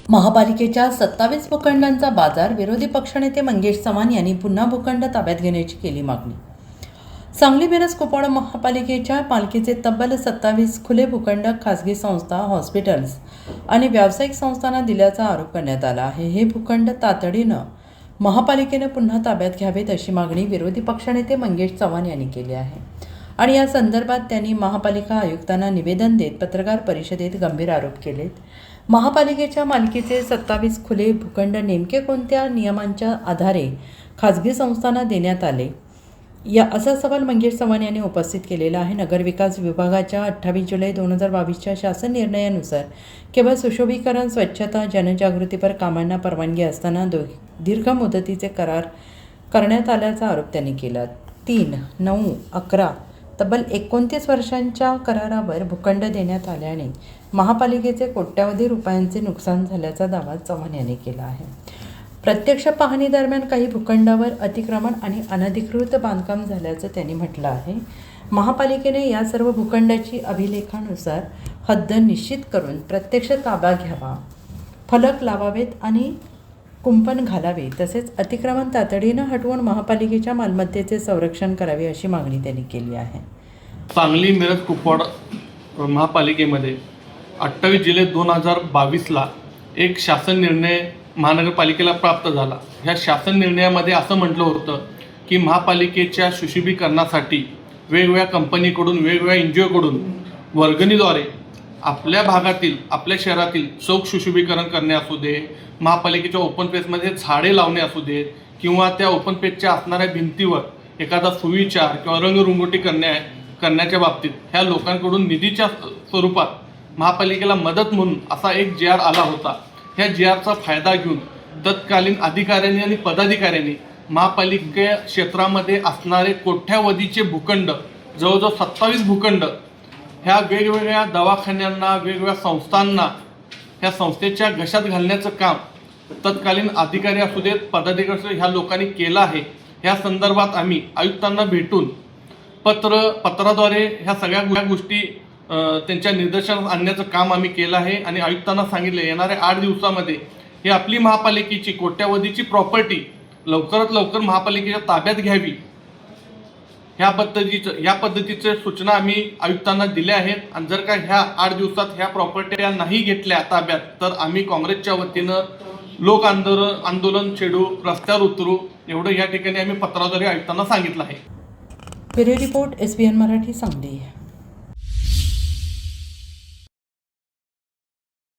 महापालिकेच्या 27 भूखंडांचा बाजार. विरोधी पक्षनेते मंगेश चव्हाण यांनी पुन्हा भूखंड ताब्यात घेण्याची केली मागणी. सांगली मिरज कुपवाड महापालिकेच्या मालकीचे तब्बल 27 खुले भूखंड खासगी संस्था, हॉस्पिटल्स आणि व्यावसायिक संस्थांना दिल्याचा आरोप करण्यात आला आहे. हे भूखंड तातडीनं महापालिकेनं पुन्हा ताब्यात घ्यावेत अशी मागणी विरोधी पक्षनेते मंगेश चव्हाण यांनी केली आहे. आणि या संदर्भात त्यांनी महापालिका आयुक्तांना निवेदन देत पत्रकार परिषदेत गंभीर आरोप केलेत. महापालिकेच्या मालकीचे 27 खुले भूखंड नेमके कोणत्या नियमांच्या आधारे खाजगी संस्थांना देण्यात आले असा सवाल मंगेश चव्हाण यांनी उपस्थित केलेला आहे. नगरविकास विभागाच्या 28 जुलै 2022च्या शासन निर्णयानुसार केवळ सुशोभीकरण, स्वच्छता, जनजागृतीपर कामांना परवानगी असताना दीर्घ मुदतीचे करार करण्यात आल्याचा आरोप त्यांनी केला. 3, 9, 11 तब्बल 29 वर्षांच्या करारावर भूखंड देण्यात आल्याने महापालिकेचे कोट्यवधी रुपयांचे नुकसान झाल्याचा दावा चव्हाण यांनी केला आहे. प्रत्यक्ष पाहणी दरम्यान काही भूखंडावर अतिक्रमण आणि अनधिकृत बांधकाम झाल्याचं त्यांनी म्हटलं आहे. महापालिकेने या सर्व भूखंडाची अभिलेखानुसार हद्द निश्चित करून प्रत्यक्ष ताबा घ्यावा, फलक लावावेत आणि कुंपण घालावे, तसेच अतिक्रमण तातडीनं हटवून महापालिकेच्या मालमत्तेचे संरक्षण करावे अशी मागणी त्यांनी केली आहे. सांगली मिरज कुपवाड महापालिकेमध्ये 28 जुलै 2022ला एक शासन निर्णय महानगरपालिकेला प्राप्त झाला. ह्या शासन निर्णयामध्ये असं म्हटलं होतं की महापालिकेच्या सुशोभीकरणासाठी वेगवेगळ्या कंपनीकडून, वेगवेगळ्या NGOकडून वर्गणीद्वारे आपल्या भागातील, आपल्या शहरातील चौक सुशोभीकरण करणे असू दे, महापालिकेच्या ओपन स्पेसमध्ये झाडे लावणे असू देत, किंवा त्या ओपन स्पेसच्या असणाऱ्या भिंतीवर एखादा सुविचार किंवा रंगरंगोटी करण्याच्या बाबतीत ह्या लोकांकडून निधीच्या स्वरूपात महापालिकेला मदत म्हणून असा एक GR आला होता. ह्या GRचा फायदा घेऊन तत्कालीन अधिकाऱ्यांनी आणि पदाधिकाऱ्यांनी महापालिके क्षेत्रामध्ये असणारे कोट्यावधीचे भूखंड, जवळजवळ 27 भूखंड ह्या वेगवेगळ्या दवाखान्यांना, वेगवेगळ्या संस्थांना ह्या संस्थेच्या घशात घालण्याचं काम तत्कालीन अधिकारी असू देत, पदाधिकारी असू देत, ह्या लोकांनी केलं आहे. ह्या संदर्भात आम्ही आयुक्तांना भेटून पत्राद्वारे ह्या सगळ्या गोष्टी त्यांच्या निदर्शनास आणण्याचं काम आम्ही केलं आहे. आणि आयुक्तांना सांगितले येणाऱ्या 8 दिवसामध्ये ही आपली महापालिकेची कोट्यावधीची प्रॉपर्टी लवकरात लवकर महापालिकेच्या ताब्यात घ्यावी, ह्या पद्धतीच्या सूचना आम्ही आयुक्तांना दिल्या आहेत. आणि जर का ह्या 8 दिवसात ह्या प्रॉपर्ट्या नाही घेतल्या ताब्यात तर आम्ही काँग्रेसच्या वतीनं लोक आंदोलन छेडू, रस्त्यावर उतरू, एवढं या ठिकाणी आम्ही पत्राद्वारे आयुक्तांना सांगितलं आहे. Bureau report, SBN Marathi, Sangli.